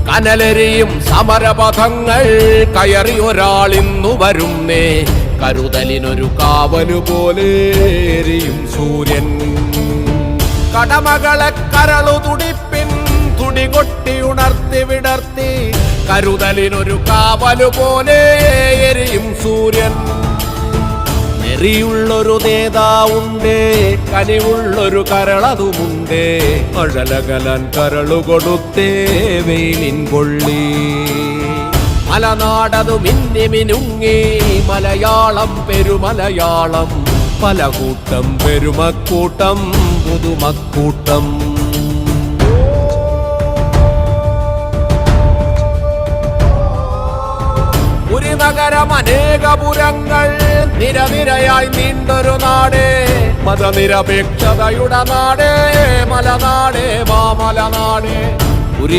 കനലെരിയും സമരപഥങ്ങൾ കയറി ഒരാളിന്നു വരുന്നേ. കരുതലിനൊരു കാവലു പോലെ എരിയും സൂര്യൻ. കടമകളെ കരളു തുടിപ്പിൻ തുടികൊട്ടി ഉണർത്തി വിടർത്തി. കരുതലിനൊരു കാവലു പോലെ എരിയും സൂര്യൻ. നെറിയുള്ളൊരു നേതാവുണ്ട്, കനിവുള്ളൊരു കരളതുമുണ്ട്. അഴലകലാൻ കരളു കൊടുത്തേ വെയിലിൻ കൊള്ളി. മലനാടതു മിന്നി മിനുങ്ങി മലയാളം പെരുമലയാളം. പല കൂട്ടം പെരുമക്കൂട്ടം പുതുമക്കൂട്ടം. ഒരു നഗരം അനേകപുരങ്ങൾ നിരനിരയായി നീണ്ടൊരു നാട്. മതനിരപേക്ഷതയുടെ നാട് മലനാട് മാമലനാട്.